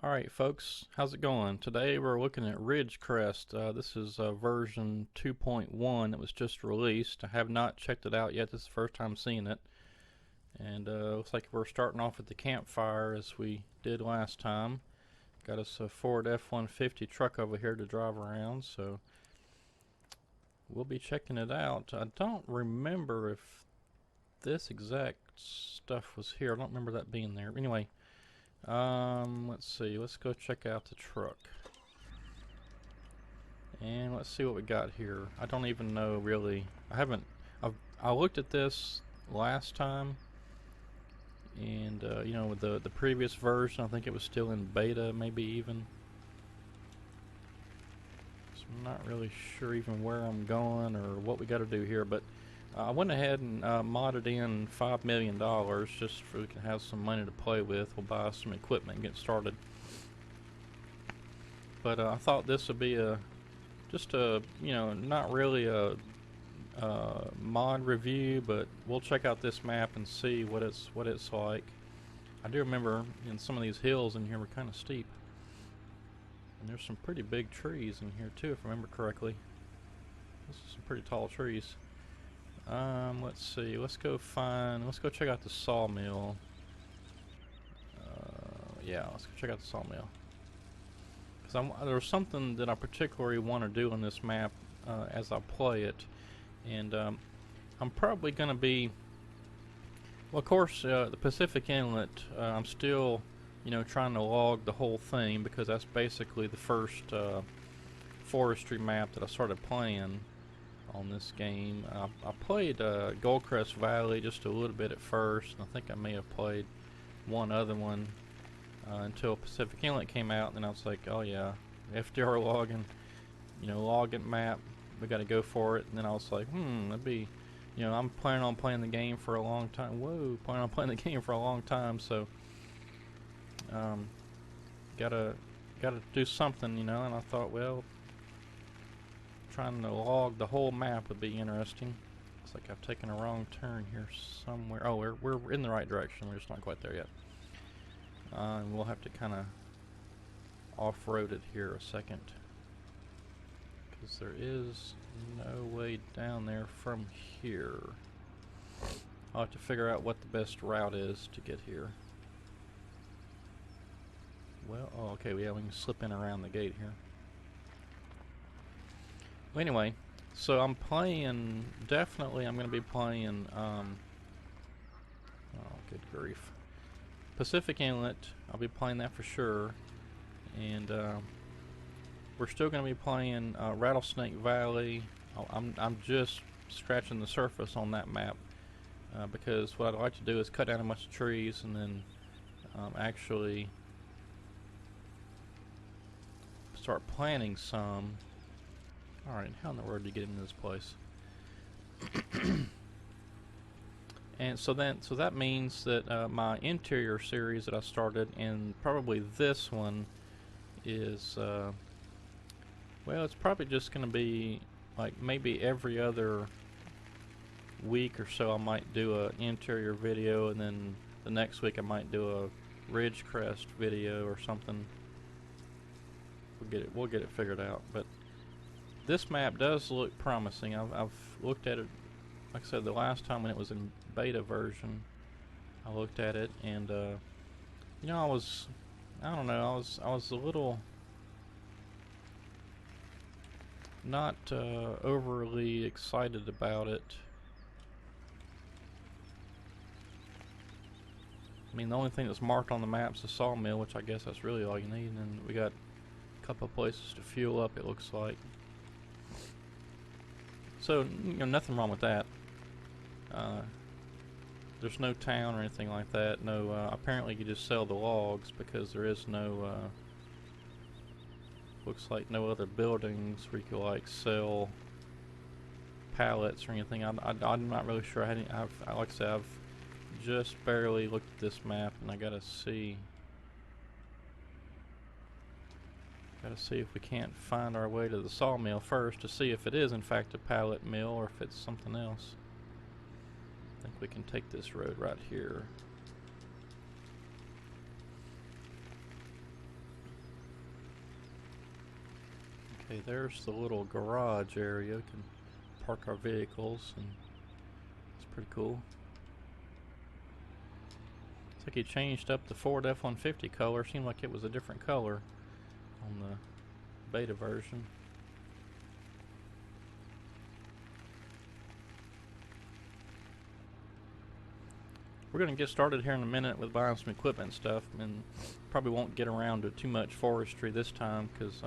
Alright folks, how's it going? Today we're looking at Ridge Crest. This is version 2.1 that was just released. I have not checked it out yet. This is the first time seeing it. And looks like we're starting off at the campfire as we did last time. Got us a Ford F-150 truck over here to drive around, so we'll be checking it out. I don't remember if this exact stuff was here. I don't remember that being there. Anyway, let's see. Let's go check out the truck. And let's see what we got here. I don't even know really. I looked at this last time, and you know, with the previous version, I think it was still in beta, maybe even. So I'm not really sure even where I'm going or what we got to do here, but I went ahead and modded in $5 million just so we can have some money to play with. We'll buy some equipment and get started. But I thought this would be just a, you know, not really a mod review, but we'll check out this map and see what it's like. I do remember in some of these hills in here were kind of steep, and there's some pretty big trees in here too, if I remember correctly. This is some pretty tall trees. Let's see. Let's go check out the Sawmill. Yeah, let's go check out the Sawmill. Because there's something that I particularly want to do on this map as I play it, and I'm probably going to be. Well, of course, the Pacific Inlet. I'm still, you know, trying to log the whole thing because that's basically the first forestry map that I started playing on this game. I played Crest Valley just a little bit at first, and I think I may have played one other one until Pacific Inlet came out, and then I was like, oh yeah, FDR logging, you know, login map, we got to go for it. And then I was like, that'd be, you know, I'm planning on playing the game for a long time. Planning on playing the game for a long time, so gotta do something, you know. And I thought, well, trying to log the whole map would be interesting. Looks like I've taken a wrong turn here somewhere. Oh, we're in the right direction. We're just not quite there yet. And we'll have to kind of off-road it here a second, because there is no way down there from here. I'll have to figure out what the best route is to get here. Well, oh, okay, yeah, we can slip in around the gate here. Well, anyway, so I'm playing, definitely I'm going to be playing, oh, good grief. Pacific Inlet, I'll be playing that for sure. And we're still going to be playing Rattlesnake Valley. I'm just scratching the surface on that map because what I'd like to do is cut down a bunch of trees and then actually start planting some. Alright, how in the world do you get into this place? And so that means that my interior series that I started, and probably this one, is well, it's probably just going to be like maybe every other week or so I might do an interior video, and then the next week I might do a Ridge Crest video or something. We'll get it figured out. But this map does look promising. I've looked at it, like I said, the last time when it was in beta version. I looked at it, and you know, I don't know, I was a little not overly excited about it. I mean, the only thing that's marked on the map is the Sawmill, which I guess that's really all you need, and we got a couple of places to fuel up, it looks like. So, you know, nothing wrong with that. There's no town or anything like that. No, apparently you just sell the logs because there is no, looks like no other buildings where you could like sell pallets or anything. I'm not really sure. Like I said, I've just barely looked at this map, and I gotta see if we can't find our way to the Sawmill first to see if it is in fact a pallet mill or if it's something else. I think we can take this road right here. Okay, there's the little garage area. We can park our vehicles, and it's pretty cool. Looks like he changed up the Ford F-150 color. Seemed like it was a different color on the beta version. We're going to get started here in a minute with buying some equipment and stuff, and probably won't get around to too much forestry this time because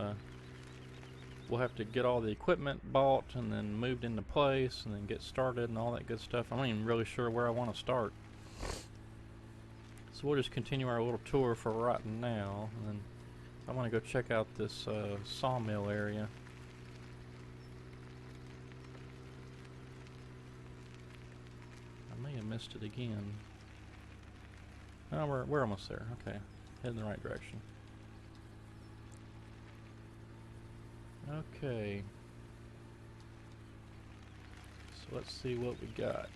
we'll have to get all the equipment bought and then moved into place and then get started and all that good stuff. I'm not even really sure where I want to start. So we'll just continue our little tour for right now, and then I want to go check out this sawmill area. I may have missed it again. Oh, we're almost there. Okay, heading in the right direction. Okay. So let's see what we got.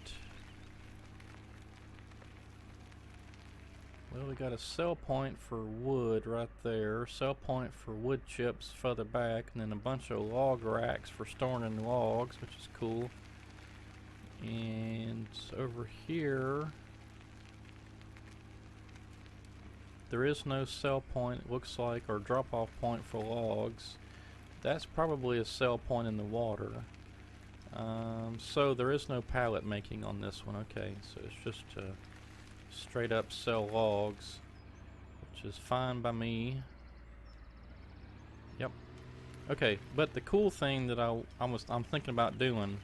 Well, we got a sell point for wood right there, sell point for wood chips further back, and then a bunch of log racks for storing in logs, which is cool. And over here, there is no sell point, it looks like, or drop-off point for logs. That's probably a sell point in the water. So there is no pallet making on this one. Okay, so it's just straight up sell logs, which is fine by me. Yep. Okay, but the cool thing that I'm thinking about doing,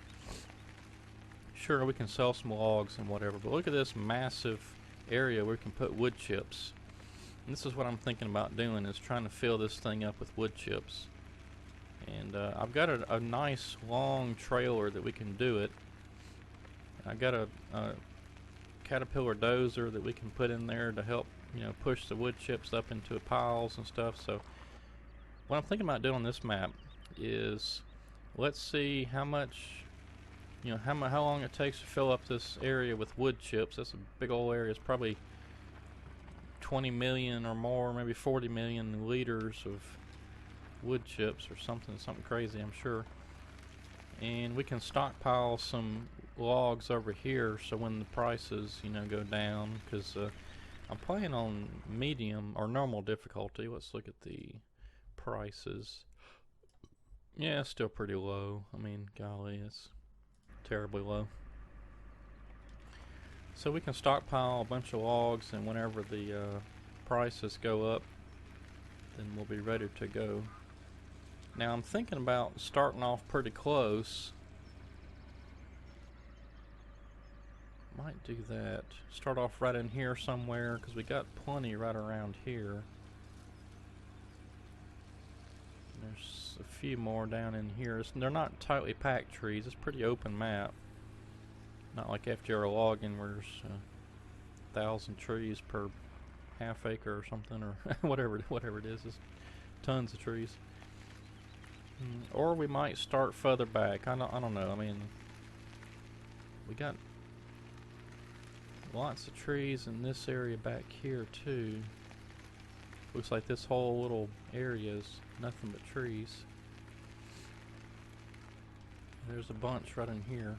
sure, we can sell some logs and whatever, but look at this massive area where we can put wood chips. And this is what I'm thinking about doing, is trying to fill this thing up with wood chips. And I've got a nice long trailer that we can do it. I got a Caterpillar dozer that we can put in there to help, you know, push the wood chips up into piles and stuff. So what I'm thinking about doing on this map is, let's see how much, you know, how long it takes to fill up this area with wood chips. That's a big old area. It's probably 20 million or more, maybe 40 million liters of wood chips or something crazy, I'm sure. And we can stockpile some logs over here, so when the prices, you know, go down, because I'm playing on medium or normal difficulty. Let's look at the prices. Yeah, it's still pretty low. I mean, golly, it's terribly low. So we can stockpile a bunch of logs, and whenever the prices go up, then we'll be ready to go. Now I'm thinking about starting off pretty close. Might do that. Start off right in here somewhere, because we got plenty right around here. There's a few more down in here. They're not tightly packed trees. It's a pretty open map. Not like FDR logging where there's 1,000 trees per half acre or something, or whatever it is. It's tons of trees. Or we might start further back. I don't know. I mean, we got lots of trees in this area back here too. Looks like this whole little area is nothing but trees. There's a bunch right in here.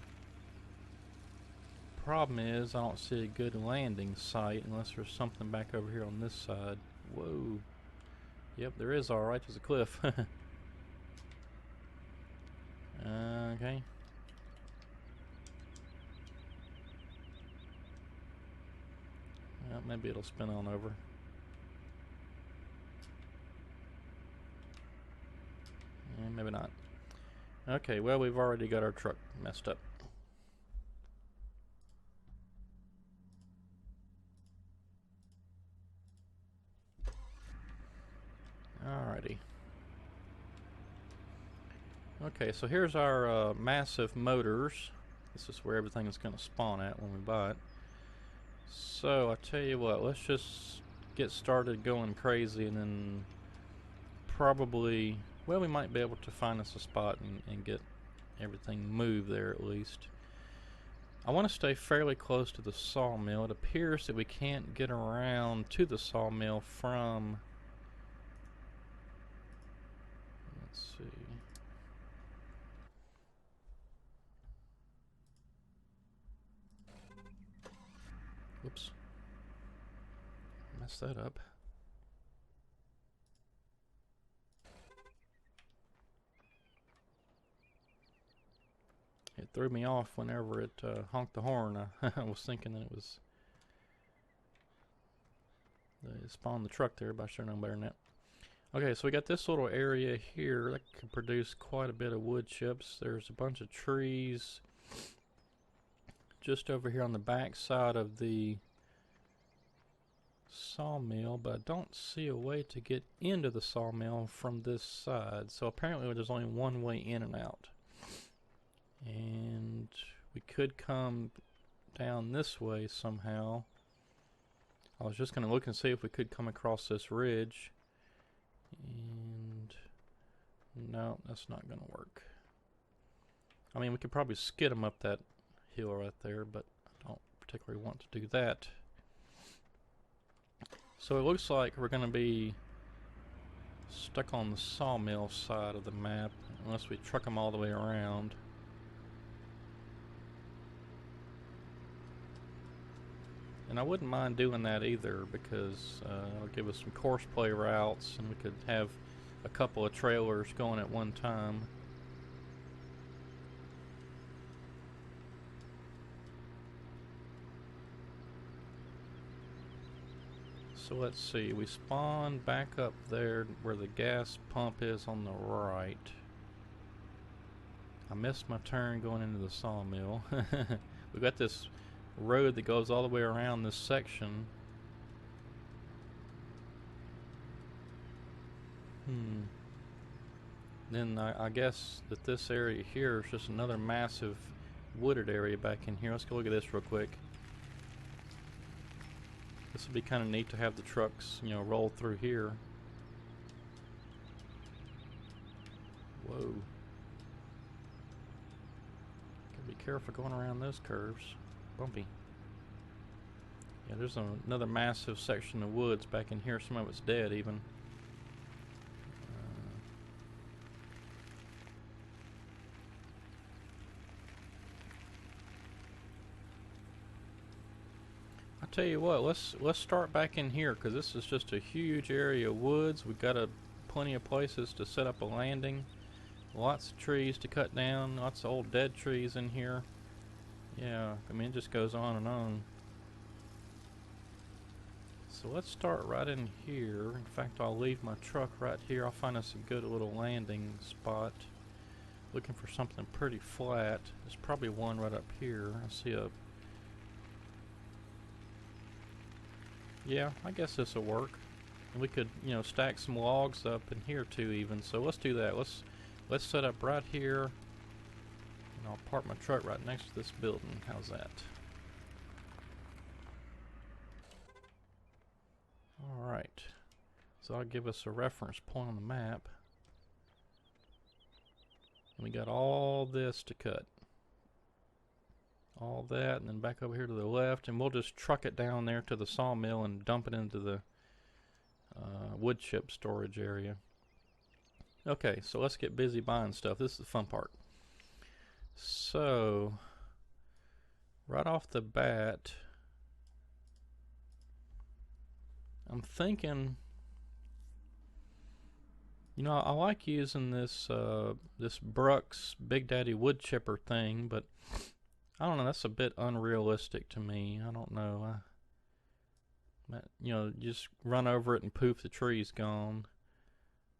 Problem is, I don't see a good landing site unless there's something back over here on this side. Whoa. Yep, there is, alright. There's a cliff. Okay. Well, maybe it'll spin on over. Maybe not. Okay, well, we've already got our truck messed up. Alrighty. Okay, so here's our massive motors. This is where everything is going to spawn at when we buy it. So I tell you what, let's just get started going crazy, and then probably, well, we might be able to find us a spot and get everything moved there at least. I want to stay fairly close to the sawmill. It appears that we can't get around to the sawmill from, let's see, Whoops. Messed that up. It threw me off whenever it honked the horn. I was thinking that it was... They spawned the truck there, but I sure know better than that. Okay, so we got this little area here that can produce quite a bit of wood chips. There's a bunch of trees just over here on the back side of the sawmill, but I don't see a way to get into the sawmill from this side. So apparently there's only one way in and out. And we could come down this way somehow. I was just going to look and see if we could come across this ridge. And no, that's not going to work. I mean, we could probably skid them up that hill right there, but I don't particularly want to do that. So it looks like we're going to be stuck on the sawmill side of the map unless we truck them all the way around. And I wouldn't mind doing that either, because it'll give us some course play routes and we could have a couple of trailers going at one time. So let's see, we spawn back up there where the gas pump is on the right. I missed my turn going into the sawmill. We got this road that goes all the way around this section. Then I guess that this area here is just another massive wooded area back in here. Let's go look at this real quick. This would be kind of neat to have the trucks, you know, roll through here. Whoa. Gotta be careful going around those curves. Bumpy. Yeah, there's another massive section of woods back in here. Some of it's dead even. I tell you what, let's start back in here, because this is just a huge area of woods. We've got plenty of places to set up a landing. Lots of trees to cut down. Lots of old dead trees in here. Yeah, I mean, it just goes on and on. So let's start right in here. In fact, I'll leave my truck right here. I'll find us a good little landing spot. Looking for something pretty flat. There's probably one right up here. I see a... Yeah, I guess this will work. And we could, you know, stack some logs up in here too even. So let's do that. Let's set up right here. And I'll park my truck right next to this building. How's that? Alright. So I'll give us a reference point on the map. And we got all this to cut. All that, and then back over here to the left, and we'll just truck it down there to the sawmill and dump it into the wood chip storage area. Okay, so let's get busy buying stuff. This is the fun part. So, right off the bat, I'm thinking, you know, I like using this this Brooks Big Daddy wood chipper thing, but I don't know, that's a bit unrealistic to me. I don't know. You know, just run over it and poof, the tree's gone.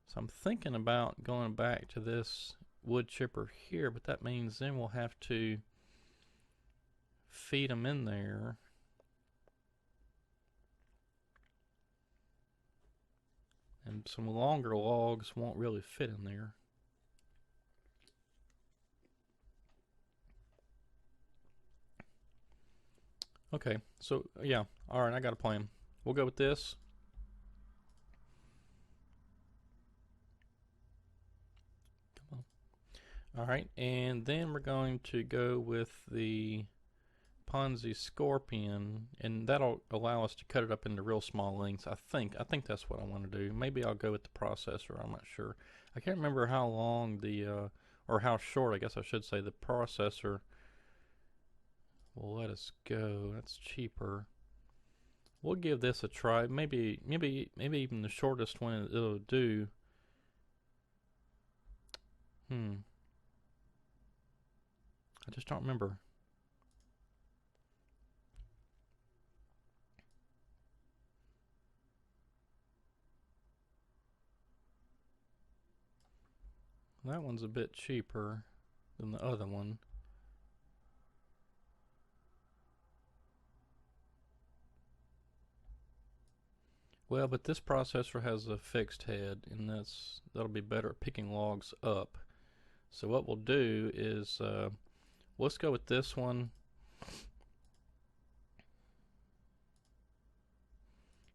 So I'm thinking about going back to this wood chipper here, but that means then we'll have to feed them in there. And some longer logs won't really fit in there. Okay, so yeah, alright, I got a plan. We'll go with this. Come on. Alright, and then we're going to go with the Ponzi Scorpion, and that'll allow us to cut it up into real small lengths. I think that's what I want to do. Maybe I'll go with the processor, I'm not sure. I can't remember how long the, or how short, I guess I should say, the processor will let us go. That's cheaper. We'll give this a try. Maybe even the shortest one it'll do. I just don't remember. That one's a bit cheaper than the other one. Well, but this processor has a fixed head, and that'll be better at picking logs up. So what we'll do is let's go with this one,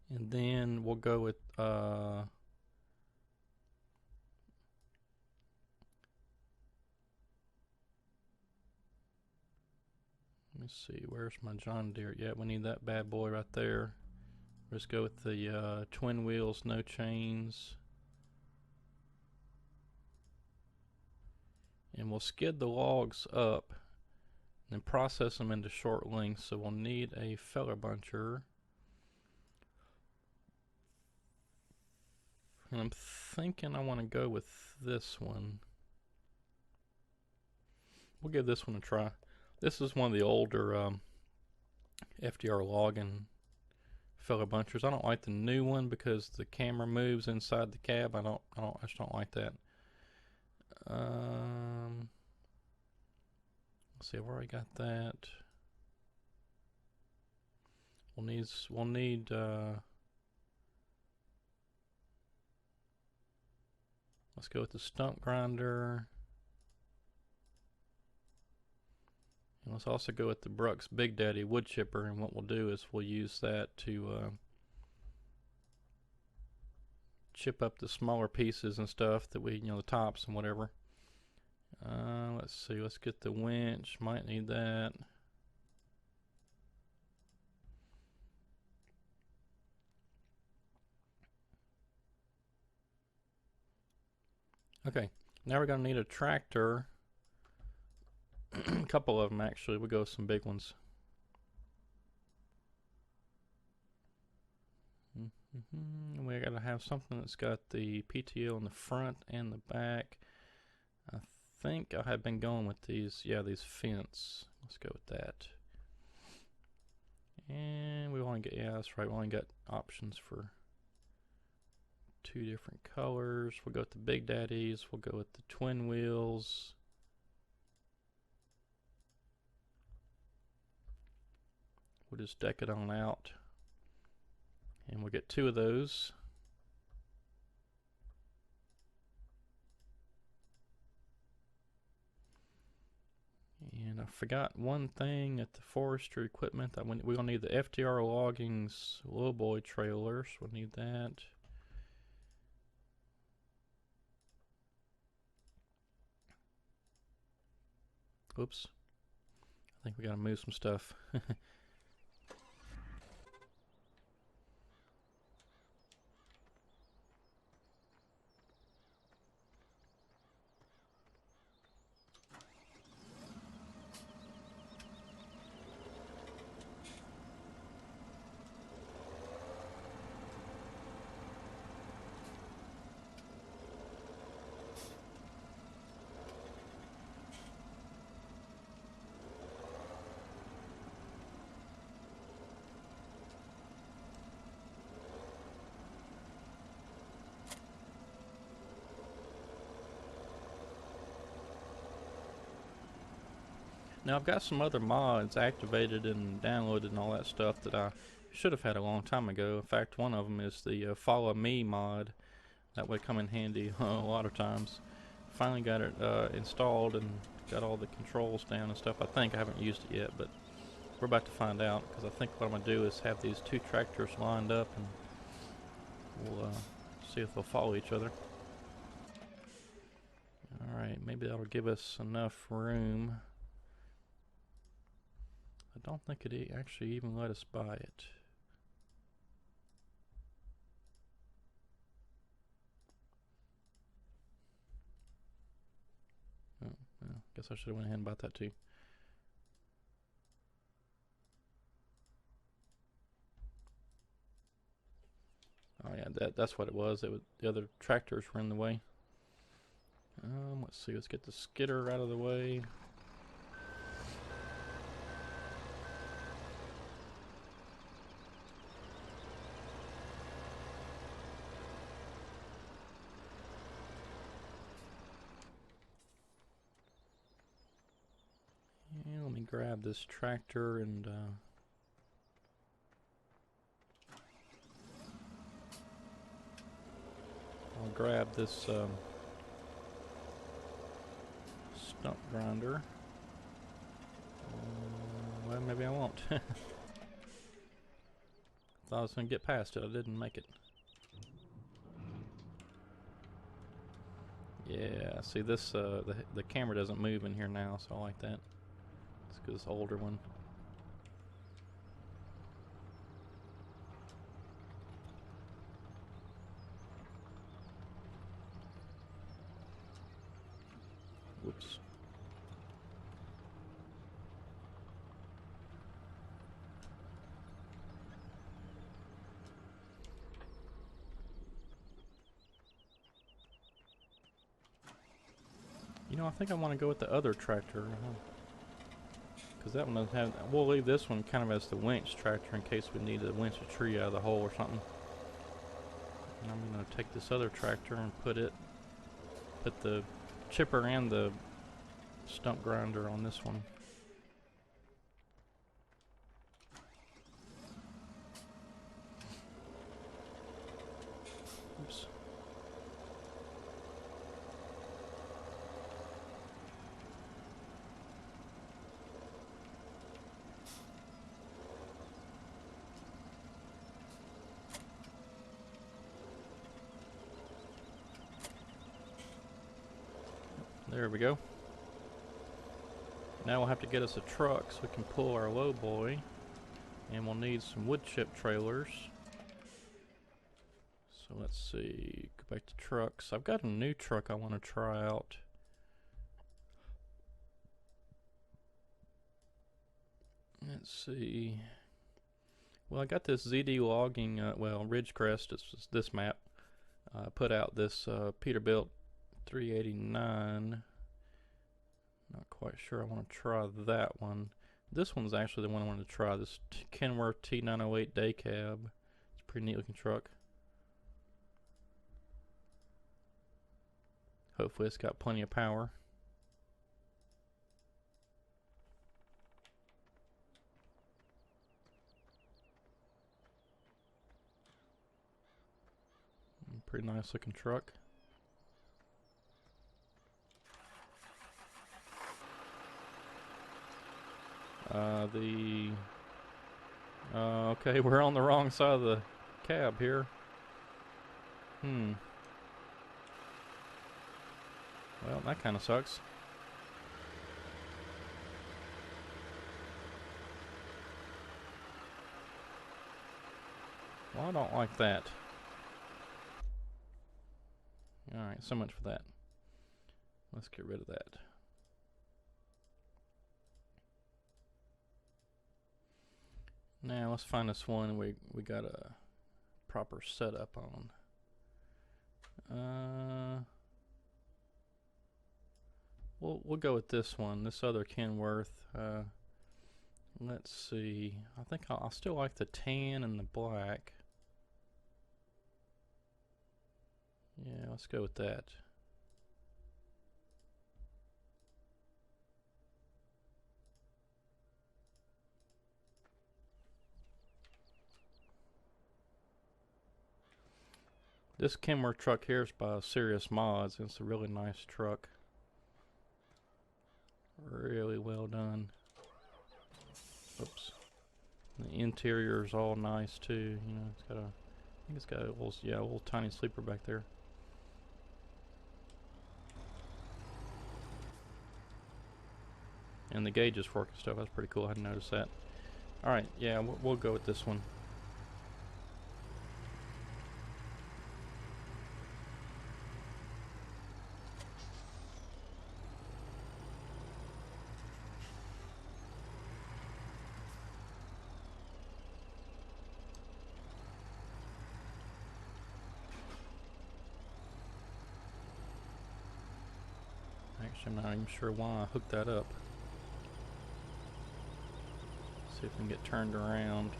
and then we'll go with let me see, where's my John Deere? Yeah, we need that bad boy right there. Let's go with the twin wheels, no chains. And we'll skid the logs up and process them into short lengths. So we'll need a feller buncher. And I'm thinking I want to go with this one. We'll give this one a try. This is one of the older FDR logging feller bunchers. I don't like the new one because the camera moves inside the cab. I just don't like that. Let's see, I've already got that. We'll need let's go with the stump grinder. And let's also go with the Brux Big Daddy wood chipper, and what we'll do is we'll use that to chip up the smaller pieces and stuff that we, the tops and whatever. Let's see, let's get the winch, might need that. Okay, now we're going to need a tractor. A couple of them actually, we'll go with some big ones. We got to have something that's got the PTO in the front and the back. I think I have been going with these, these fence. Let's go with that. And we only get, that's right, we only got options for 2 different colors. We'll go with the Big Daddies. We'll go with the twin wheels. We'll just deck it on out. And we'll get 2 of those. And I forgot one thing at the forestry equipment. We're going to need the FDR Logging's lowboy trailers. We'll need that. Oops. I think we got to move some stuff. Now I've got some other mods activated and downloaded and all that stuff that I should have had a long time ago. In fact, one of them is the Follow Me mod. That would come in handy a lot of times. Finally got it installed and got all the controls down and stuff. I think I haven't used it yet, but we're about to find out, because I think what I'm going to do is have these 2 tractors lined up and we'll see if they'll follow each other. Alright, maybe that'll give us enough room. I don't think it actually even let us buy it. Oh, well, guess I should have went ahead and bought that too. Oh yeah, that's what it was. The other tractors were in the way. Let's see. Let's get the skidder out of the way. Yeah, let me grab this tractor and I'll grab this stump grinder. Well, maybe I won't. Thought I was going to get past it. I didn't make it. Yeah, see this, the camera doesn't move in here now, so I like that. It's because it's an older one. Whoops. You know, I think I want to go with the other tractor. Because that one doesn't have... We'll leave this one kind of as the winch tractor in case we need to winch a tree out of the hole or something. And I'm going to take this other tractor and put the chipper and the stump grinder on this one. Oops. There we go. Now we'll have to get us a truck so we can pull our low boy. And we'll need some wood chip trailers. So let's see, go back to trucks. I've got a new truck I want to try out. Let's see. Well, I got this ZD logging, Ridge Crest, it's this map. Put out this Peterbilt 389. Not quite sure I want to try that one. This one's actually the one I wanted to try, this Kenworth T908 day cab. It's a pretty neat looking truck. Hopefully it's got plenty of power. Pretty nice looking truck. Okay, we're on the wrong side of the cab here. Well, that kind of sucks. Well, I don't like that. Alright, so much for that. Let's get rid of that. Now let's find this one we got a proper setup on. We'll go with this one, this other Kenworth. Let's see. I think I'll still like the tan and the black. Yeah, let's go with that. This Kenworth truck here is by Serious Mods. It's a really nice truck. Really well done. Oops. The interior is all nice too. You know, it's got a, I think it's got a little, yeah, a little tiny sleeper back there. And the gauges work and stuff. That's pretty cool. I hadn't noticed that. All right, yeah, we'll go with this one. Actually, I'm not even sure why I hooked that up. See if we can get turned around.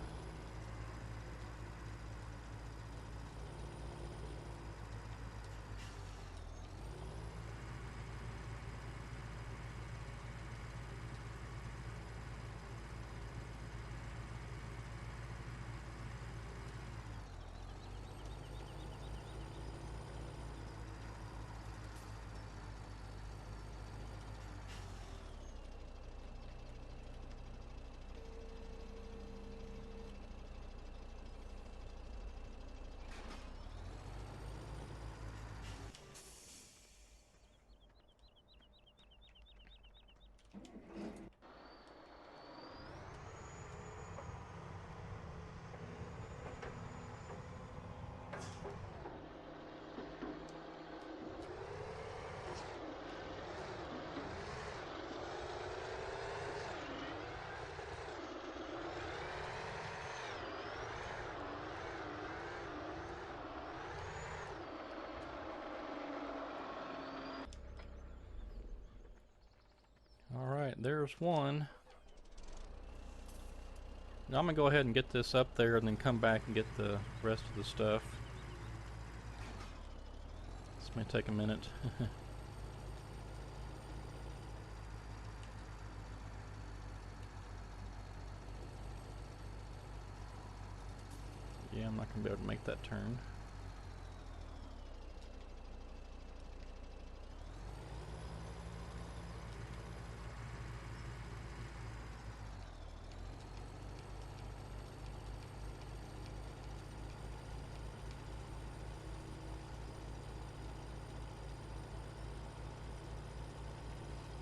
Alright, there's one. Now I'm going to go ahead and get this up there and then come back and get the rest of the stuff. This may take a minute. Yeah, I'm not going to be able to make that turn.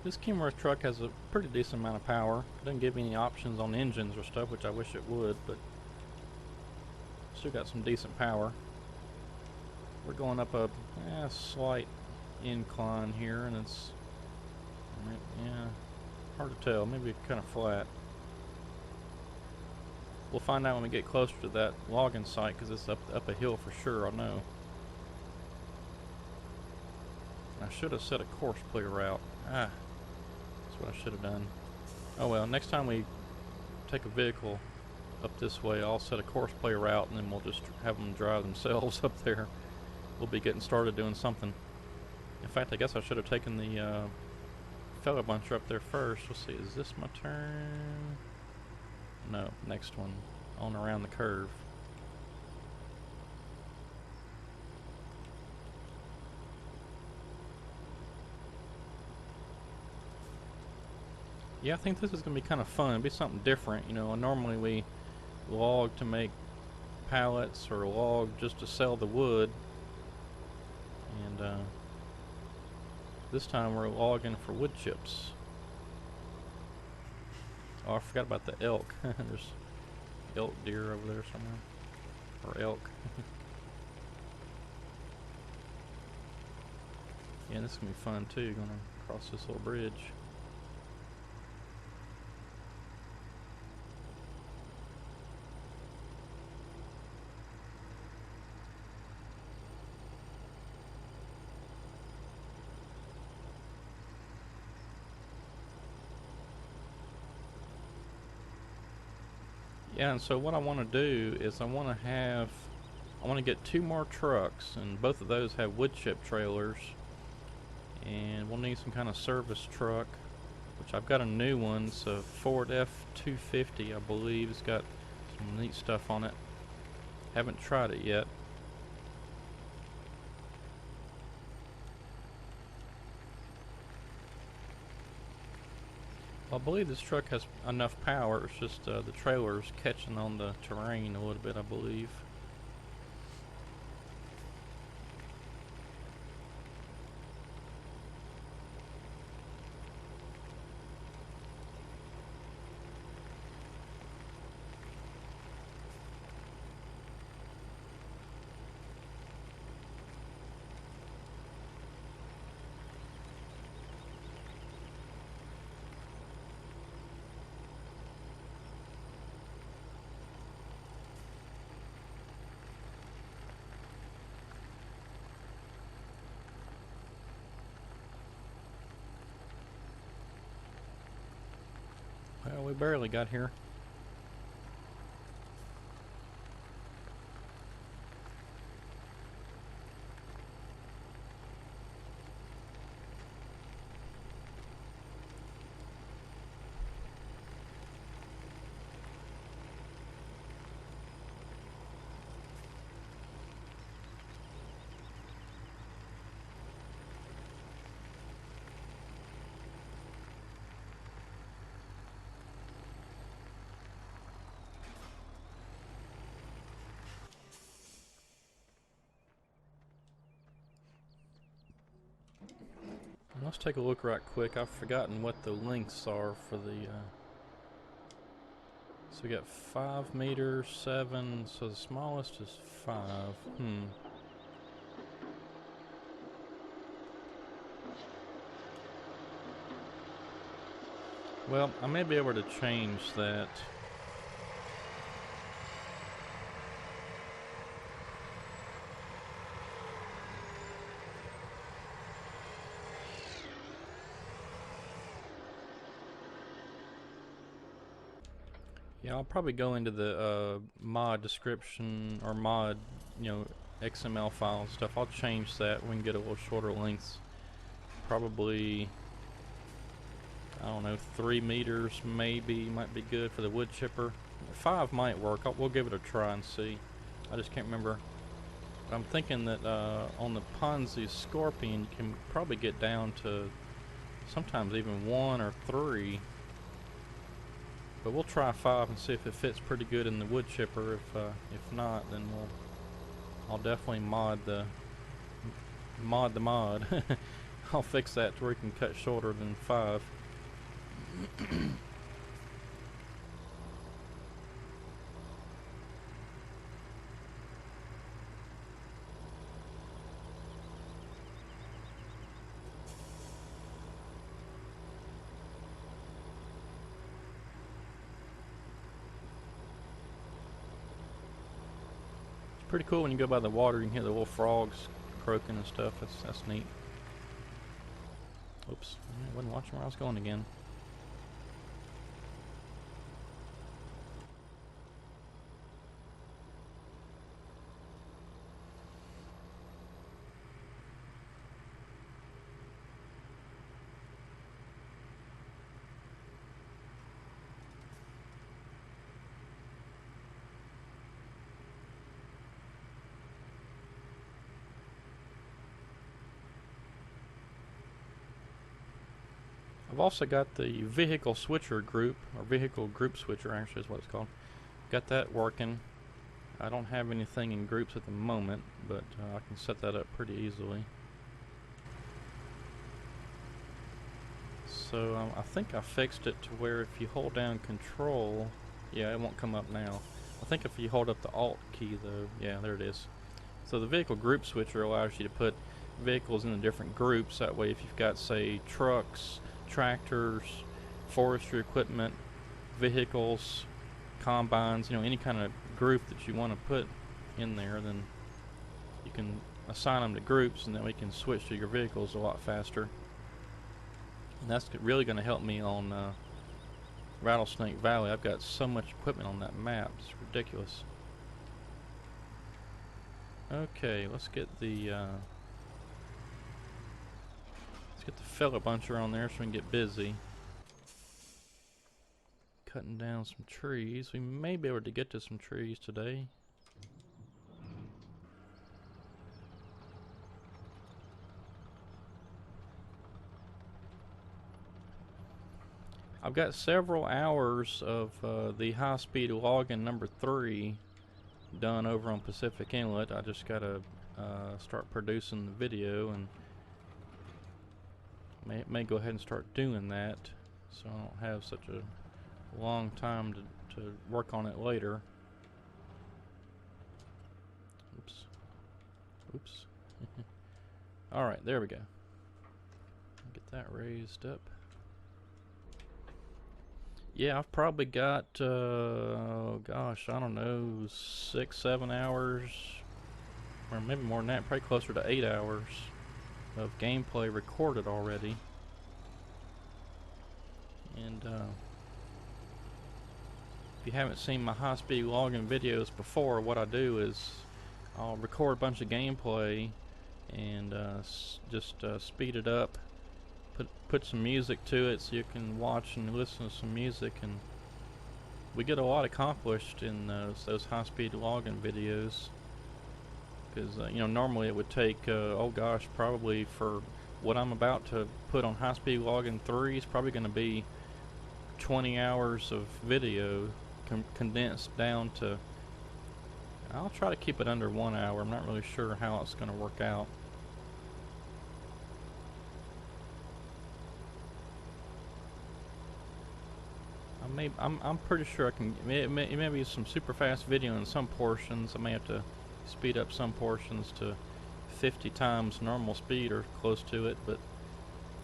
This Kenworth truck has a pretty decent amount of power. It doesn't give me any options on engines or stuff, which I wish it would, but still got some decent power. We're going up a slight incline here, and it's, yeah, hard to tell. Maybe kind of flat. We'll find out when we get closer to that logging site, because it's up a hill for sure, I know. I should have set a course clear route. That's what I should have done. Oh well, next time we take a vehicle up this way, I'll set a course play route, and then we'll just have them drive themselves up there. We'll be getting started doing something. In fact, I guess I should have taken the feather buncher up there first. Let's see, is this my turn? No, next one. On around the curve. Yeah, I think this is going to be kind of fun. It'll be something different. You know, normally we log to make pallets or log just to sell the wood. And this time we're logging for wood chips. Oh, I forgot about the elk. There's elk deer over there somewhere. Or elk. Yeah, this is going to be fun too, going across this little bridge. Yeah, and so what I want to do is I want to get 2 more trucks, and both of those have wood chip trailers, and we'll need some kind of service truck, which I've got a new one. It's a Ford F-250, I believe. It's got some neat stuff on it. Haven't tried it yet. I believe this truck has enough power. It's just the trailer's catching on the terrain a little bit, I believe. we barely got here. Let's take a look right quick. I've forgotten what the lengths are for the so we got 5 meters, 7, so the smallest is 5. Well, I may be able to change that. Yeah, I'll probably go into the mod description or mod, XML file and stuff. I'll change that. We can get a little shorter lengths. Probably, I don't know, 3 meters maybe might be good for the wood chipper. 5 might work. We'll give it a try and see. I just can't remember. But I'm thinking that on the Ponzi Scorpion, you can probably get down to sometimes even 1 or 3. But we'll try 5 and see if it fits pretty good in the wood chipper. If not, then I'll definitely mod the mod. I'll fix that to where we can cut shorter than 5. Pretty cool when you go by the water. You can hear the little frogs croaking and stuff. That's neat. Oops, I wasn't watching where I was going again. I've also got the vehicle switcher group, or vehicle group switcher actually is what it's called. Got that working. I don't have anything in groups at the moment, but I can set that up pretty easily. So I think I fixed it to where if you hold down control, yeah, it won't come up now. I think if you hold up the alt key though, yeah, there it is. So the vehicle group switcher allows you to put vehicles into different groups. That way if you've got, say, trucks, tractors, forestry equipment, vehicles, combines, any kind of group that you want to put in there, then you can assign them to groups, and then we can switch to your vehicles a lot faster. And that's really going to help me on Rattlesnake Valley. I've got so much equipment on that map, it's ridiculous. Okay, let's get the fella buncher on there so we can get busy. Cutting down some trees. We may be able to get to some trees today. I've got several hours of the high-speed logging number 3 done over on Pacific Inlet. I just gotta start producing the video, and may go ahead and start doing that, so I don't have such a long time to work on it later. Oops. Alright, there we go. Get that raised up. Yeah, I've probably got, gosh, I don't know, 6-7 hours, or maybe more than that, probably closer to 8 hours of gameplay recorded already. And If you haven't seen my high-speed logging videos before, what I do is I'll record a bunch of gameplay and just speed it up, put some music to it so you can watch and listen to some music, and we get a lot accomplished in those high-speed logging videos. Because you know, normally it would take oh gosh, probably for what I'm about to put on high-speed logging 3 is probably going to be 20 hours of video condensed down to, I'll try to keep it under 1 hour. I'm not really sure how it's going to work out. I'm pretty sure I can. It may be some super fast video in some portions. I may have to speed up some portions to 50 times normal speed or close to it, but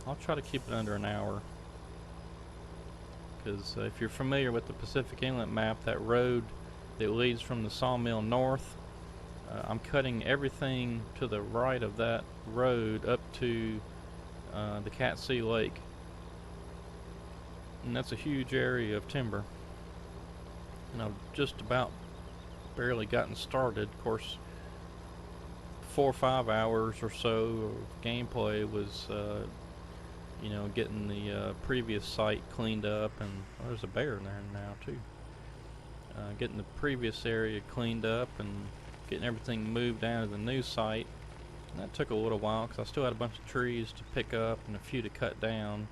I'll try to keep it under an hour. Because if you're familiar with the Pacific Inlet map, that road that leads from the Sawmill north, I'm cutting everything to the right of that road up to the Catsea Lake. And that's a huge area of timber. And I've just about barely gotten started. Of course, 4 or 5 hours or so of gameplay was you know, getting the previous site cleaned up, and well, there's a bear in there now too. Getting the previous area cleaned up and getting everything moved down to the new site. And that took a little while because I still had a bunch of trees to pick up and a few to cut down.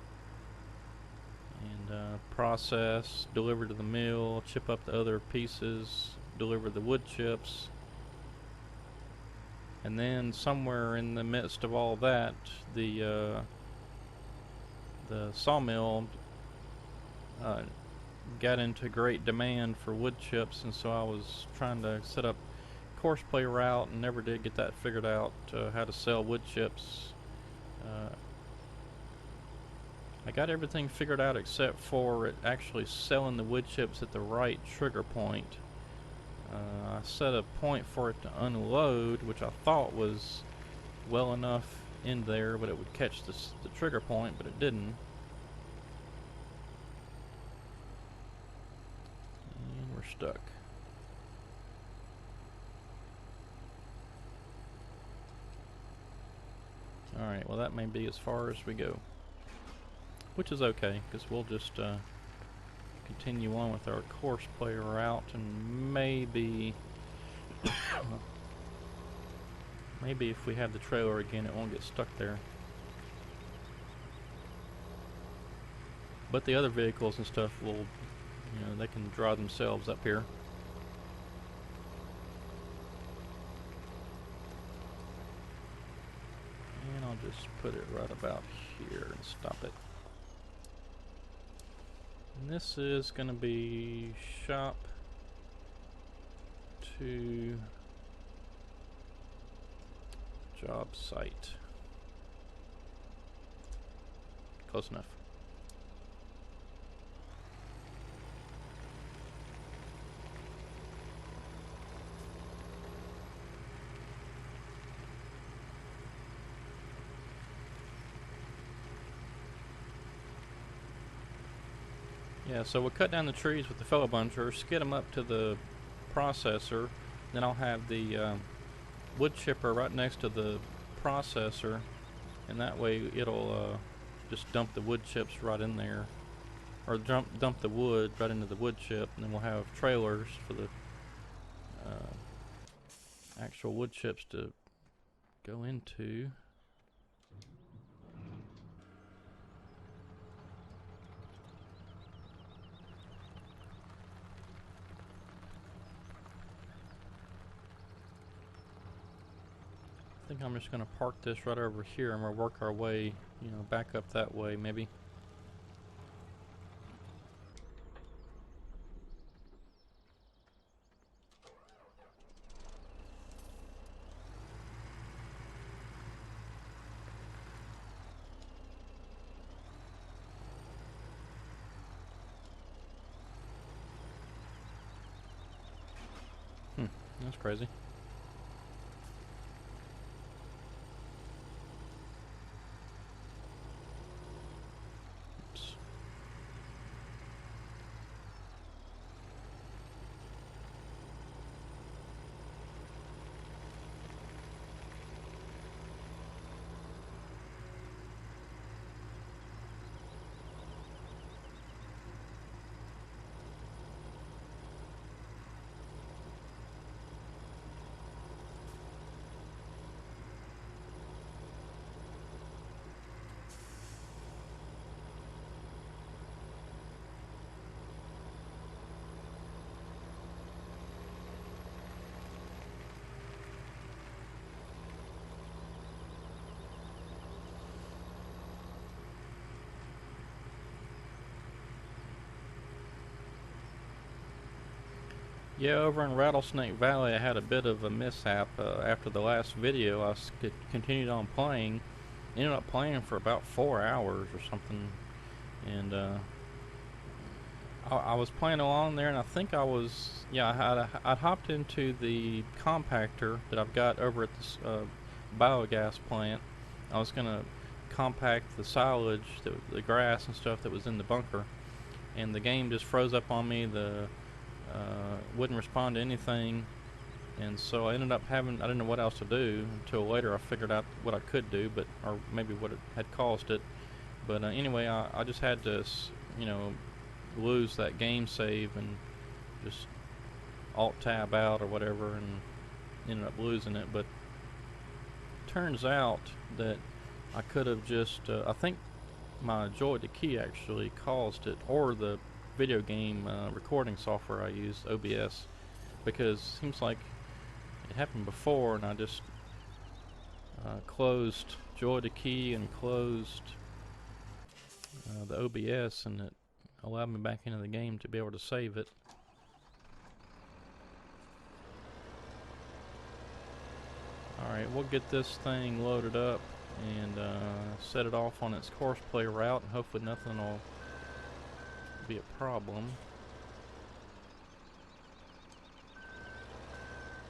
And process, deliver to the mill, chip up the other pieces, deliver the wood chips. And then somewhere in the midst of all that, the sawmill got into great demand for wood chips, and so I was trying to set up courseplay route and never did get that figured out, how to sell wood chips. I got everything figured out except for it actually selling the wood chips at the right trigger point. I set a point for it to unload, which I thought was well enough in there, but it would catch the trigger point, but it didn't. And we're stuck. Alright, well that may be as far as we go. Which is okay, because we'll just continue on with our course play route, and maybe maybe if we have the trailer again, it won't get stuck there. But the other vehicles and stuff will, you know, they can draw themselves up here. And I'll just put it right about here and stop it. And this is going to be shop to job site. Close enough. Yeah, so we'll cut down the trees with the fellow buncher, skid them up to the processor, then I'll have the wood chipper right next to the processor, and that way it'll just dump the wood chips right in there, or dump the wood right into the wood chip, and then we'll have trailers for the actual wood chips to go into. I think I'm just going to park this right over here, and we'll work our way, you know, back up that way maybe. That's crazy. Yeah, over in Rattlesnake Valley, I had a bit of a mishap. After the last video, I continued on playing. Ended up playing for about 4 hours or something, and I was playing along there, and I think I was, yeah, I'd hopped into the compactor that I've got over at this biogas plant. I was gonna compact the silage, the grass and stuff that was in the bunker, and the game just froze up on me. The wouldn't respond to anything, and so I ended up I didn't know what else to do until later. I figured out what I could do, or maybe what it had caused it. But anyway, I just had to, you know, lose that game save and just alt tab out or whatever, and ended up losing it. But turns out that I could have just I think my joy to key actually caused it, or the video game recording software I use, OBS, because it seems like it happened before, and I just closed joy to key and closed the OBS, and it allowed me back into the game to be able to save it. Alright, we'll get this thing loaded up and set it off on its courseplay route, and hopefully nothing will be a problem.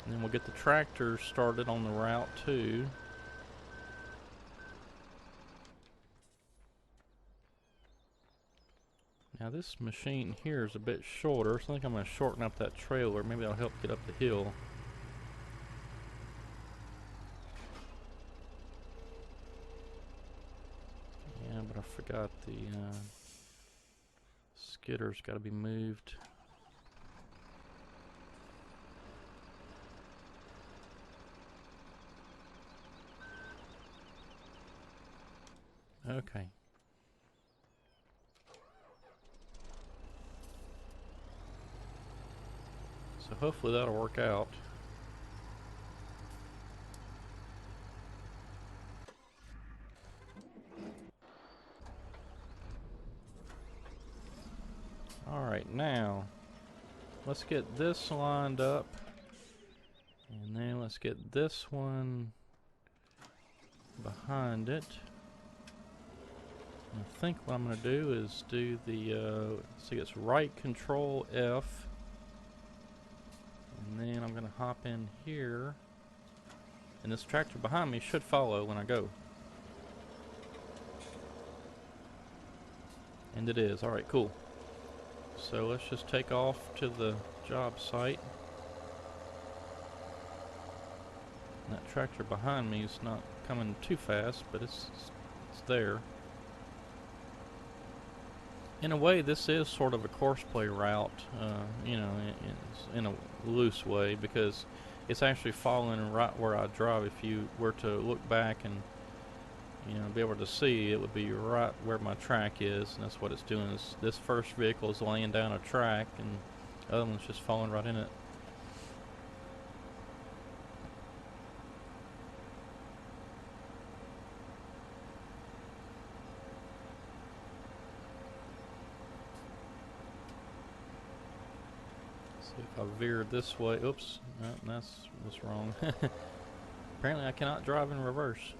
And then we'll get the tractor started on the route too. Now this machine here is a bit shorter, so I think I'm going to shorten up that trailer. Maybe that'll help get up the hill. Yeah, but I forgot the skidder's got to be moved. Okay. So hopefully that'll work out. Alright, now let's get this lined up, and then let's get this one behind it. I think what I'm going to do is do the, see, it's right control F, and then I'm going to hop in here, and this tractor behind me should follow when I go. And it is. Alright, cool. So let's just take off to the job site. And that tractor behind me is not coming too fast, but it's there. In a way, this is sort of a courseplay route, you know, in a loose way, because it's actually following right where I drive. If you were to look back and, you know, be able to see, it would be right where my track is, and that's what it's doing. This first vehicle is laying down a track, and the other one's just falling right in it. See if I veered this way. Oops, no, that's what's wrong. Apparently I cannot drive in reverse.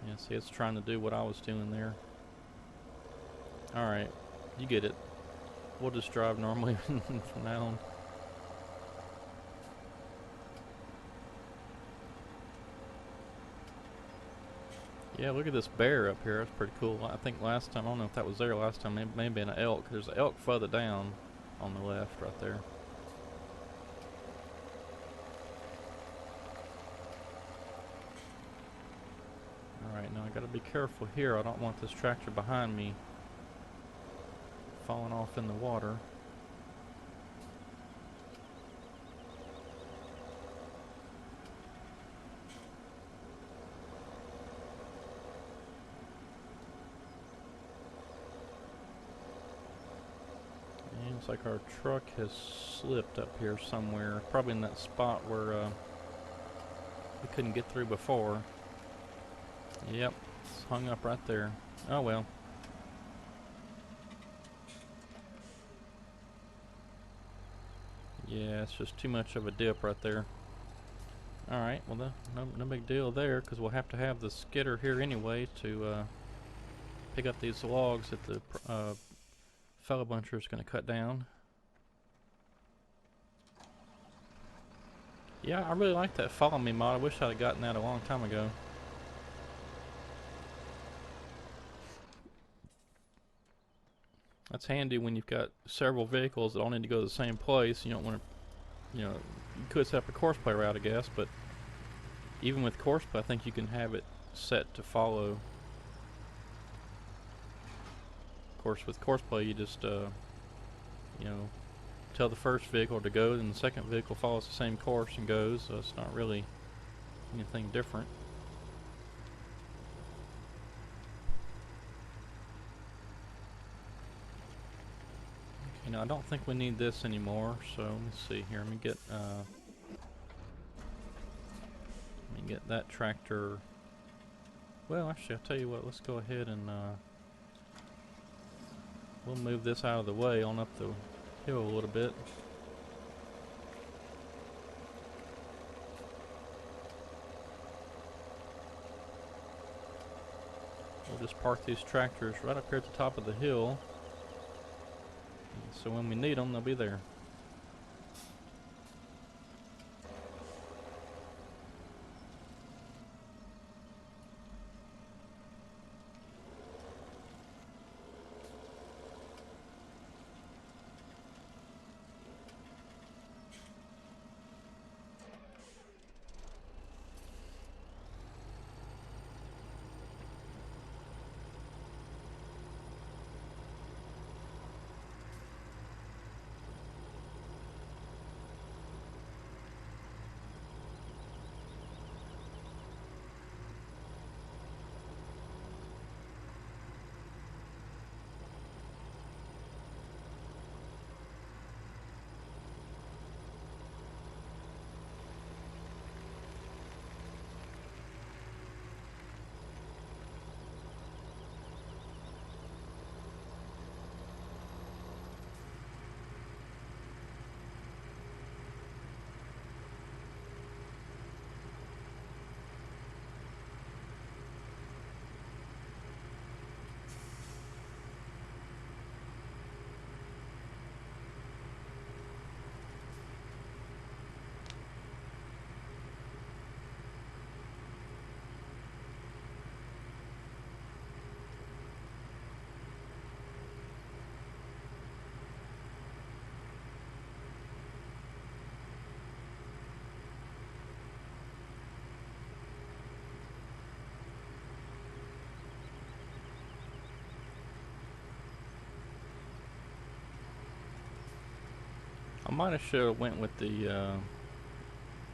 Yeah, see, it's trying to do what I was doing there. Alright, you get it. We'll just drive normally from now on. Yeah, look at this bear up here. That's pretty cool. I think last time, I don't know if that was there last time, maybe an elk. There's an elk further down on the left right there. Alright, now I gotta be careful here. I don't want this tractor behind me falling off in the water. And looks like our truck has slipped up here somewhere. Probably in that spot where we couldn't get through before. Yep, it's hung up right there. Oh well. Yeah, it's just too much of a dip right there. Alright, well, no big deal there, because we'll have to have the skidder here anyway to pick up these logs that the fellow buncher is going to cut down. Yeah, I really like that follow me mod. I wish I'd have gotten that a long time ago. That's handy when you've got several vehicles that all need to go to the same place. You don't want to, you could set up a courseplay route, I guess, but even with courseplay, I think you can have it set to follow. Of course, with courseplay, you just, tell the first vehicle to go, and the second vehicle follows the same course and goes, so it's not really anything different. Okay, now I don't think we need this anymore, so let me see here. Let me get that tractor. Well, actually, I'll tell you what, let's go ahead and we'll move this out of the way on up the hill a little bit. We'll just park these tractors right up here at the top of the hill, so when we need them, they'll be there. I might have should have went with the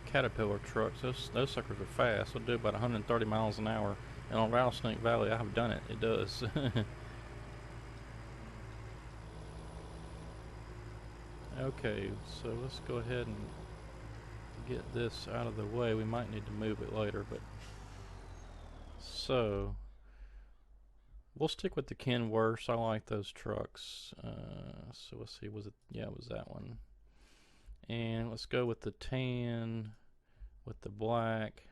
Caterpillar trucks. Those suckers are fast. They'll do about 130 miles an hour. And on Rattlesnake Valley, I have done it. It does. Okay, so let's go ahead and get this out of the way. We might need to move it later, but so we'll stick with the Kenworths. I like those trucks. So let's see, was it? Yeah, it was that one. And let's go with the tan with the black.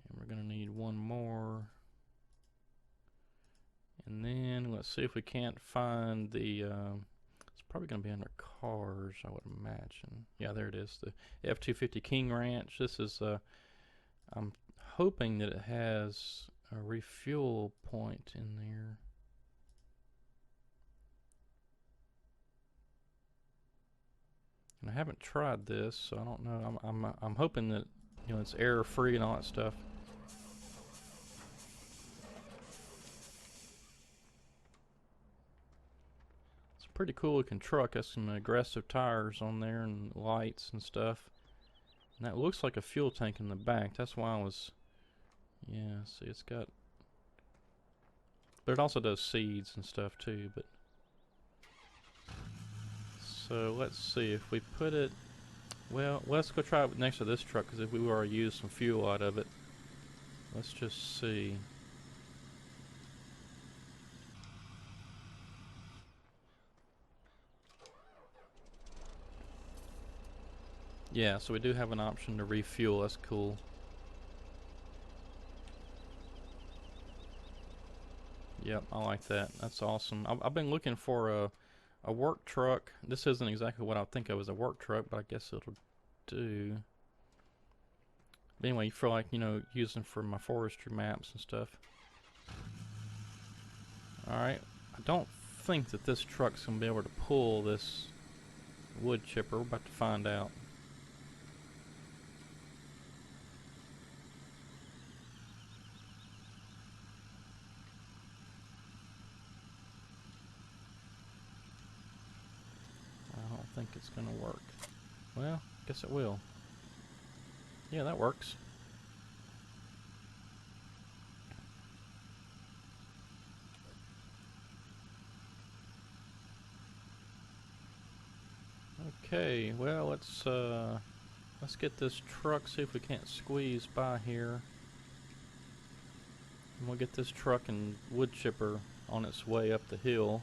And we're gonna need one more. And then let's see if we can't find the it's probably going to be under cars, I would imagine. Yeah, there it is, the F-250 King Ranch. This is I'm hoping that it has a refuel point in there. And I haven't tried this, so I don't know. I'm hoping that it's error free and all that stuff. Pretty cool looking truck. Has some aggressive tires on there and lights and stuff. And that looks like a fuel tank in the back. That's why I was, yeah, see, it's got, but it also does seeds and stuff too. But so let's see if we put it, well, let's go try it next to this truck, because if we already used some fuel out of it. Let's just see. Yeah, so we do have an option to refuel. That's cool. Yep, I like that. That's awesome. I've been looking for a work truck. This isn't exactly what I think of as a work truck, but I guess it'll do. But anyway, you feel like, you know, using for my forestry maps and stuff. Alright, I don't think that this truck's going to be able to pull this wood chipper. We're about to find out. I don't think it's going to work. Well, guess it will. Yeah, that works. Okay, well, let's get this truck, see if we can't squeeze by here. And we'll get this truck and wood chipper on its way up the hill.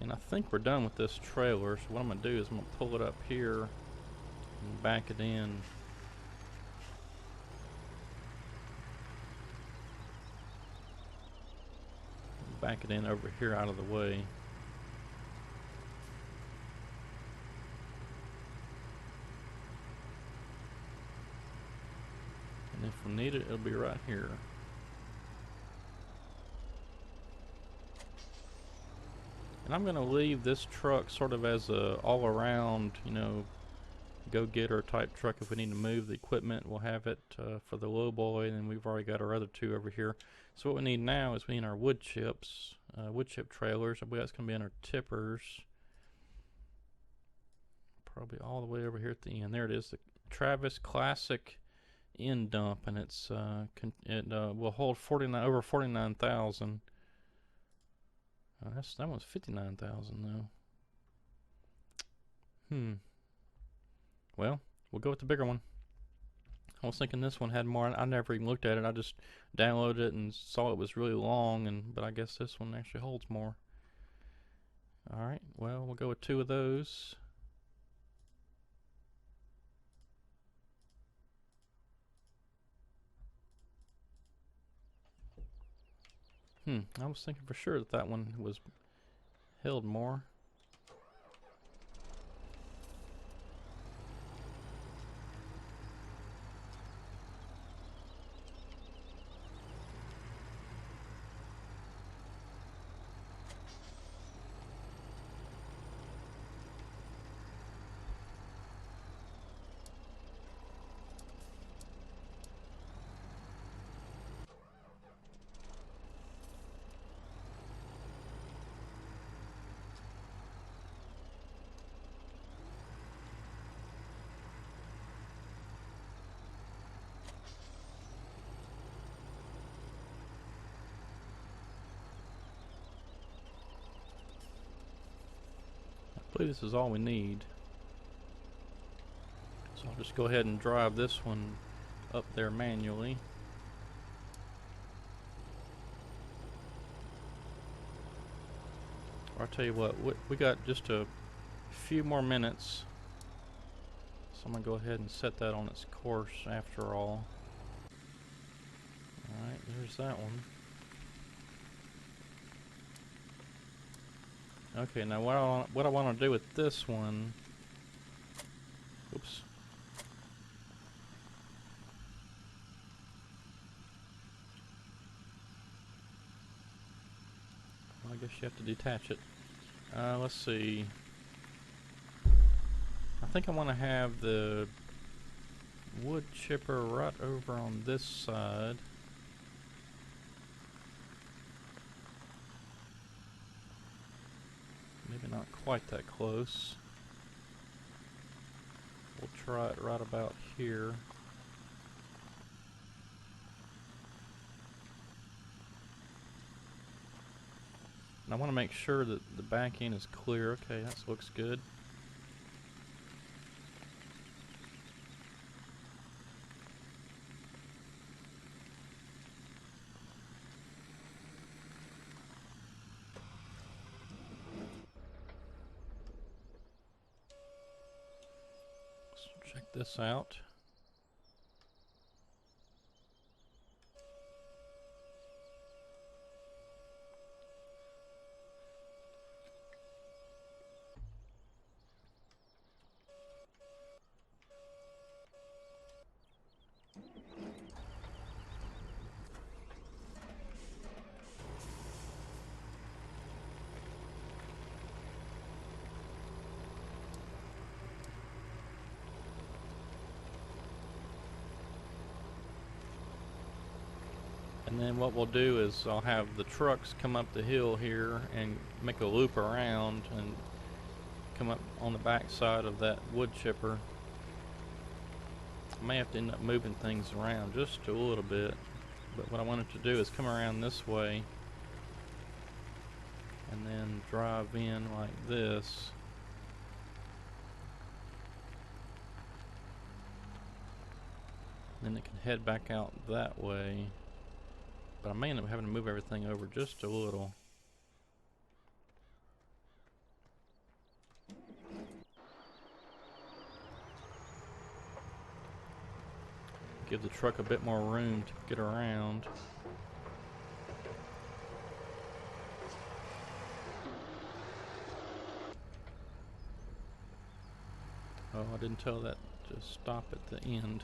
And I think we're done with this trailer, so what I'm going to do is I'm going to pull it up here and back it in. Back it in over here out of the way. And if we need it, it'll be right here. And I'm going to leave this truck sort of as a all-around, you know, go-getter type truck. If we need to move the equipment, we'll have it for the lowboy, and then we've already got our other two over here. So what we need now is we need our wood chips, wood chip trailers. I believe that's going to be in our tippers. Probably all the way over here at the end. There it is, the Travis Classic end dump, and it's it will hold over 49,000. That one's 59,000 though. Well, we'll go with the bigger one. I was thinking this one had more. I never even looked at it. I just downloaded it and saw it was really long, but I guess this one actually holds more. Alright, well, we'll go with two of those. I was thinking for sure that that one was held more. I believe this is all we need. So I'll just go ahead and drive this one up there manually. Or I'll tell you what, we got just a few more minutes. So I'm going to go ahead and set that on its course after all. Alright, there's that one. Okay, now what I want to do with this one... Oops. Well, I guess you have to detach it. Let's see. I think I want to have the wood chipper right over on this side. Maybe not quite that close. We'll try it right about here. And I want to make sure that the back end is clear. Okay, that looks good. Let's check this out. And then what we'll do is I'll have the trucks come up the hill here and make a loop around and come up on the back side of that wood chipper. I may have to end up moving things around just a little bit, but what I wanted to do is come around this way and then drive in like this. Then it can head back out that way. But I may end up having to move everything over just a little. Give the truck a bit more room to get around. Oh, I didn't tell that to stop at the end.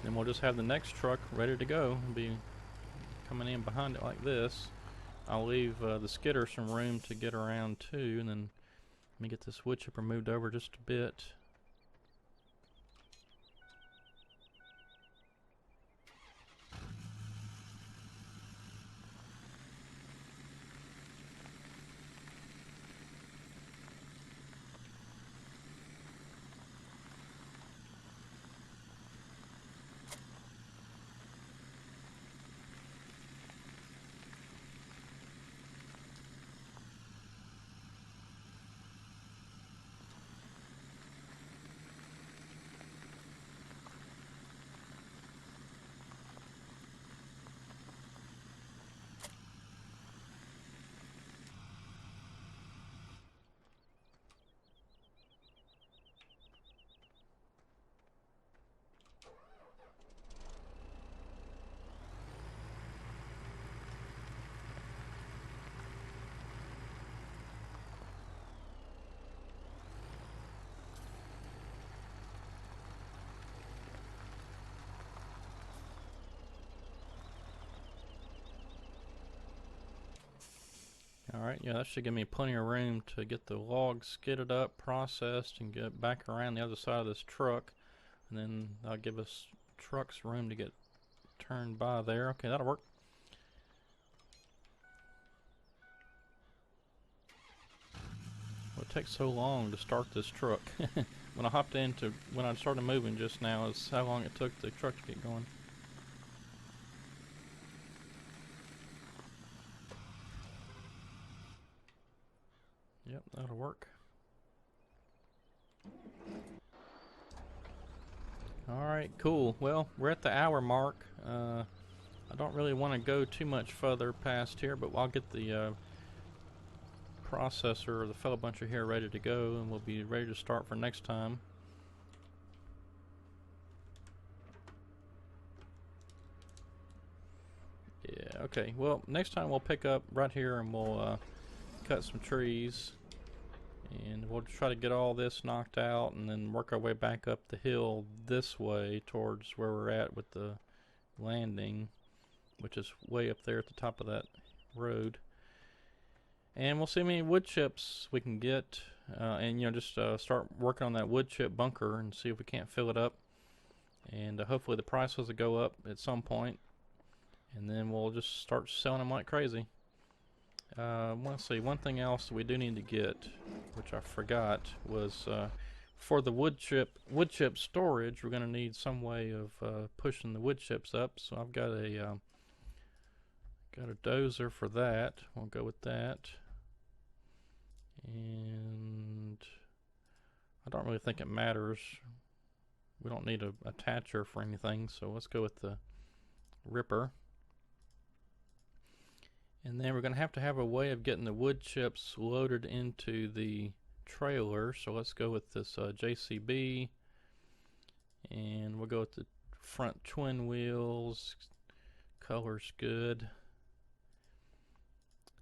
Then we'll just have the next truck ready to go and be coming in behind it like this. I'll leave the skidder some room to get around too, and then let me get this wood chipper moved over just a bit. Alright, yeah, that should give me plenty of room to get the logs skidded up, processed, and get back around the other side of this truck. And then that'll give us trucks room to get turned by there. Okay, that'll work. Well, it takes so long to start this truck. When I started moving just now, is how long it took the truck to get going. Yep, that'll work. Alright, cool. Well, we're at the hour mark. I don't really want to go too much further past here, but I'll get the processor or the fellow buncher here ready to go, and we'll be ready to start for next time. Yeah, okay. Well, next time we'll pick up right here and we'll cut some trees. And we'll try to get all this knocked out and then work our way back up the hill this way towards where we're at with the landing, which is way up there at the top of that road. And we'll see how many wood chips we can get, and just start working on that wood chip bunker and see if we can't fill it up. And hopefully the prices will go up at some point, and then we'll just start selling them like crazy. Let's see, one thing else we do need to get, which I forgot, was For the wood chip storage, we're going to need some way of pushing the wood chips up. So I've got a dozer for that. We'll go with that. And I don't really think it matters. We don't need a attacher for anything, so let's go with the ripper. And then we're going to have a way of getting the wood chips loaded into the trailer. So let's go with this JCB, and we'll go with the front twin wheels. Color's good.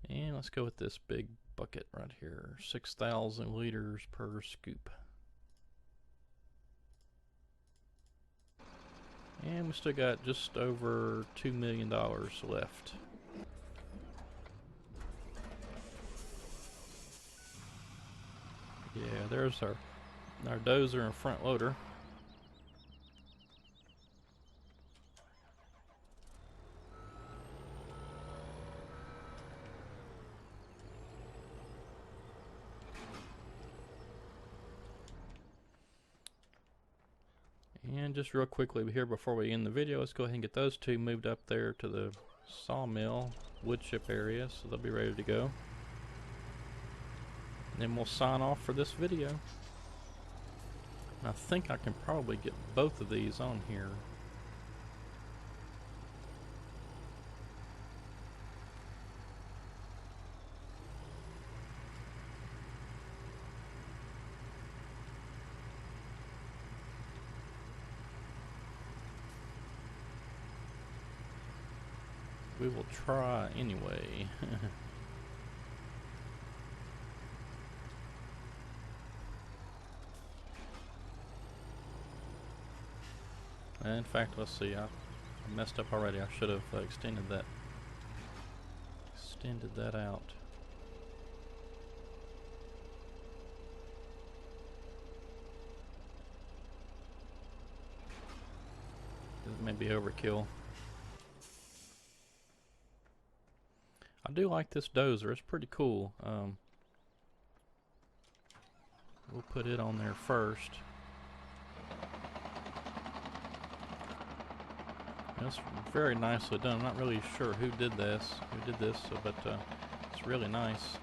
And let's go with this big bucket right here, 6,000 liters per scoop. And we still got just over $2 million left. Yeah, there's our dozer and front loader. And just real quickly here before we end the video, let's go ahead and get those two moved up there to the sawmill wood chip area so they'll be ready to go. And then we'll sign off for this video. And I think I can probably get both of these on here. We will try anyway. And in fact, let's see, I messed up already. I should have extended that out. This may be overkill. I do like this dozer. It's pretty cool. We'll put it on there first. It's very nicely done. I'm not really sure who did this, but it's really nice.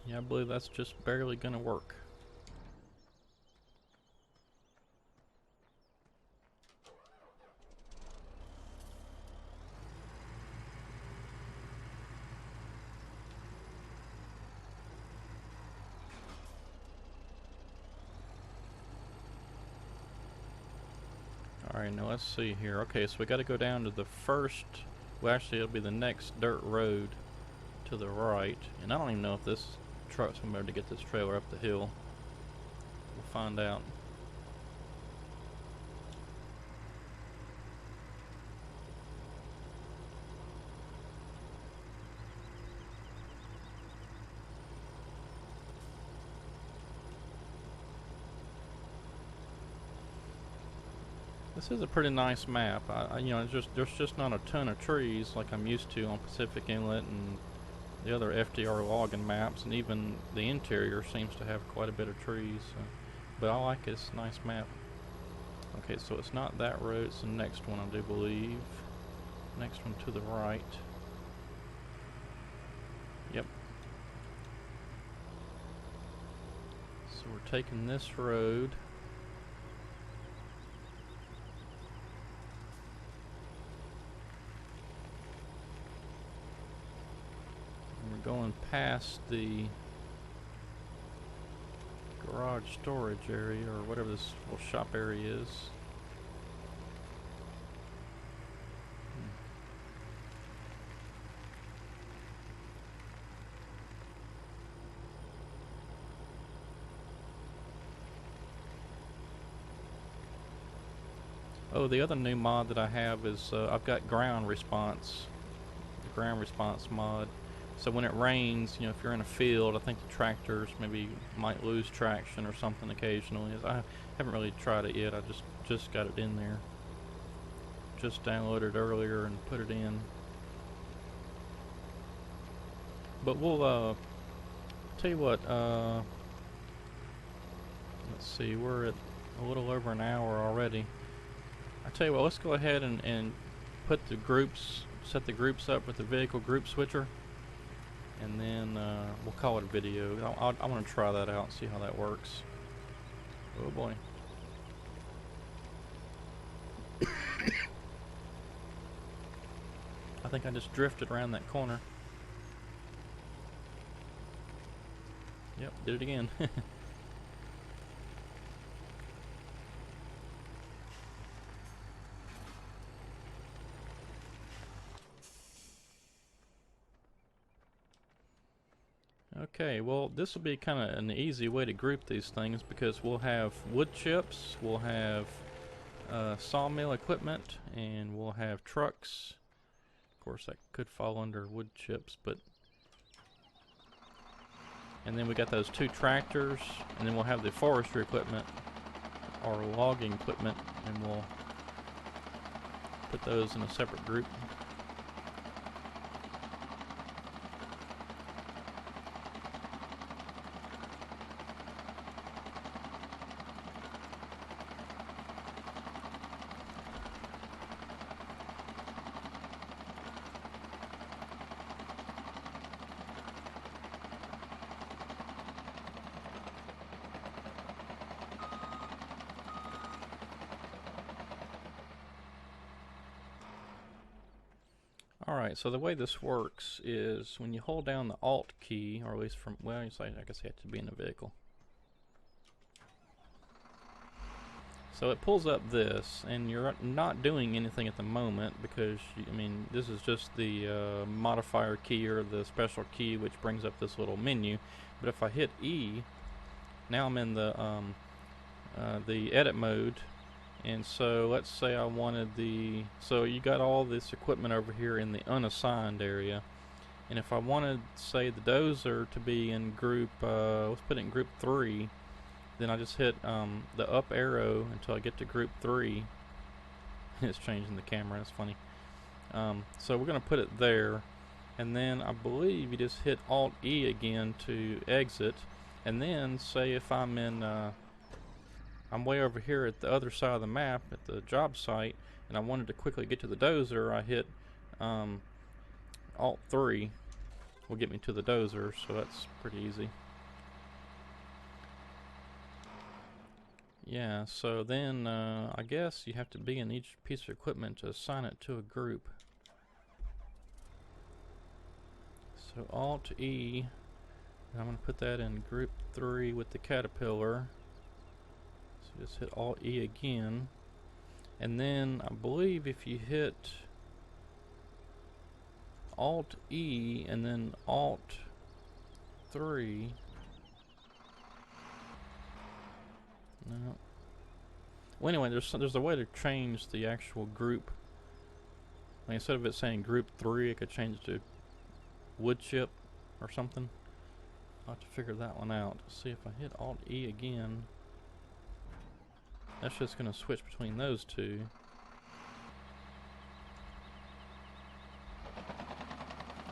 Yeah, I believe that's just barely gonna work. Alright, now let's see here. Okay, so we gotta go down to the first, well actually it'll be the next dirt road to the right. And I don't even know if this truck's gonna be able to get this trailer up the hill. We'll find out. This is a pretty nice map. You know, there's just not a ton of trees like I'm used to on Pacific Inlet and the other FDR logging maps, and even the interior seems to have quite a bit of trees. But I like it. It's a nice map. Okay, so it's not that road. It's the next one, I do believe. Next one to the right. Yep. So we're taking this road. Going past the garage storage area, or whatever this little shop area is. Oh, the other new mod that I have is I've got ground response, the ground response mod. So when it rains, you know, if you're in a field, I think the tractors maybe might lose traction or something occasionally. I haven't really tried it yet. I just got it in there. Just downloaded it earlier and put it in. But we'll tell you what. Let's see, we're at a little over an hour already. I tell you what, let's go ahead and put the groups, set the groups up with the vehicle group switcher, and then we'll call it a video. I want to try that out and see how that works. Oh boy. I think I just drifted around that corner. Yep, did it again. Okay, well, this will be kind of an easy way to group these things because we'll have wood chips, we'll have sawmill equipment, and we'll have trucks. Of course, that could fall under wood chips, but... And then we got those 2 tractors, and then we'll have the forestry equipment, or logging equipment, and we'll put those in a separate group. Alright, so the way this works is when you hold down the Alt key, or at least from, well, I guess you have to be in the vehicle. So it pulls up this, and you're not doing anything at the moment because, I mean, this is just the modifier key or the special key which brings up this little menu. But if I hit E, now I'm in the edit mode. And so let's say I wanted so you got all this equipment over here in the unassigned area, and if I wanted, say, the dozer to be in group, let's put it in group 3, then I just hit the up arrow until I get to group 3. It's changing the camera, that's funny. So we're going to put it there, and then I believe you just hit Alt E again to exit, and then say if I'm in I'm way over here at the other side of the map at the job site, and I wanted to quickly get to the dozer, I hit Alt 3 will get me to the dozer, so that's pretty easy. Yeah, so then I guess you have to be in each piece of equipment to assign it to a group. So Alt E, and I'm going to put that in group 3 with the caterpillar. So just hit Alt E again, and then I believe if you hit Alt E and then Alt 3, no. Well, anyway, there's a way to change the actual group. Like instead of it saying group 3, it could change to woodchip or something. I'll have to figure that one out. See if I hit Alt E again. That's just going to switch between those 2.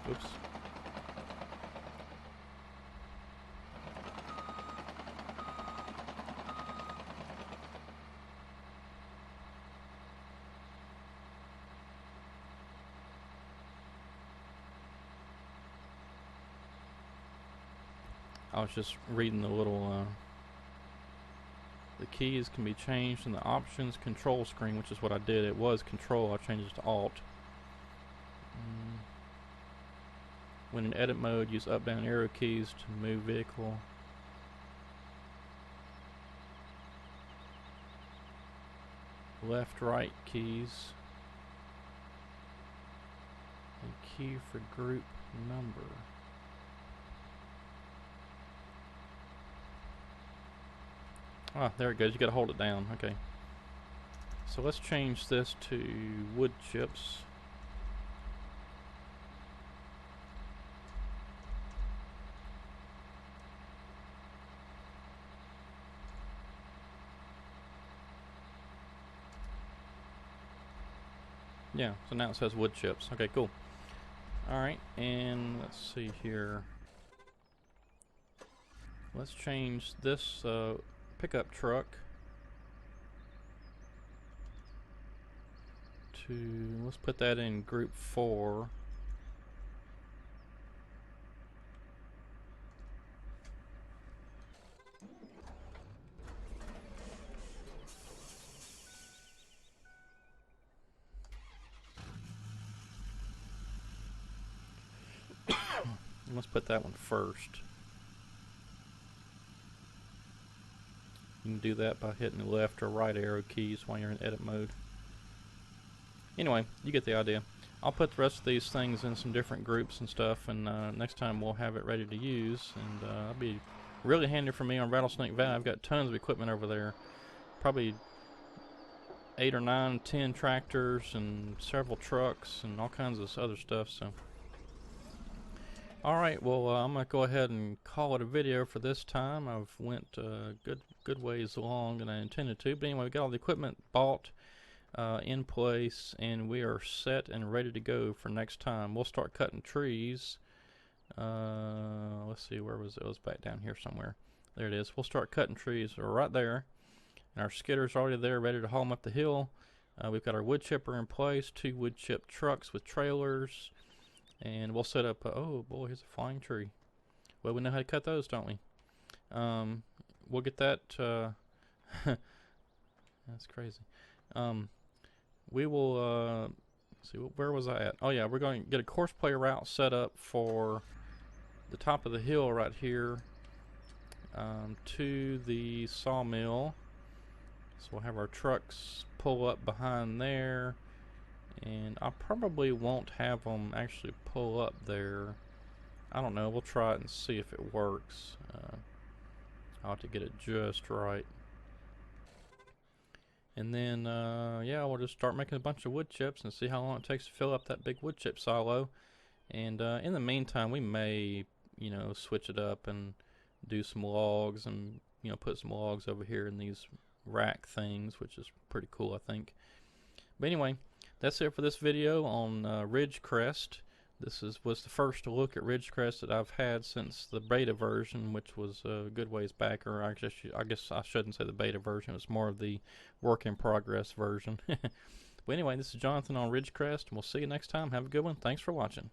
Oops. I was just reading the little the keys can be changed in the options control screen, which is what I did. It was control, I changed it to Alt. When in edit mode, use up down arrow keys to move vehicle. Left right keys. And key for group number. Ah, there it goes. You gotta hold it down. Okay. So let's change this to wood chips. Yeah, so now it says wood chips. Okay, cool. Alright, and let's see here. Let's change this pickup truck to, let's put that in group 4. Let's put that one first. You can do that by hitting the left or right arrow keys while you're in edit mode. Anyway, you get the idea. I'll put the rest of these things in some different groups and stuff, and next time we'll have it ready to use, and that'll be really handy for me on Rattlesnake Valley. I've got tons of equipment over there, probably 8 or 9, 10 tractors and several trucks and all kinds of other stuff. So alright, well I'm going to go ahead and call it a video for this time. I've went good ways along than I intended to, but anyway, we got all the equipment bought, in place, and we are set and ready to go for next time. We'll start cutting trees. Let's see, where was it? It was back down here somewhere. There it is. We'll start cutting trees. We're right there, and our skidder's already there ready to haul them up the hill. We've got our wood chipper in place, 2 wood chip trucks with trailers, and we'll set up oh boy, here's a flying tree. Well, we know how to cut those, don't we? We'll get that that's crazy. We will see, where was I at? Oh yeah, we're going to get a course play route set up for the top of the hill right here, to the sawmill. So we'll have our trucks pull up behind there, and I probably won't have them actually pull up there. I don't know, we'll try it and see if it works. I'll have to get it just right. And then, yeah, we'll just start making a bunch of wood chips and see how long it takes to fill up that big wood chip silo. And in the meantime, we may, you know, switch it up and do some logs and, you know, put some logs over here in these rack things, which is pretty cool, I think. But anyway, that's it for this video on Ridge Crest. This was the first look at Ridge Crest that I've had since the beta version, which was a good ways back, or I guess I shouldn't say the beta version. It was more of the work in progress version. But anyway, this is Jonathan on Ridge Crest, and we'll see you next time. Have a good one. Thanks for watching.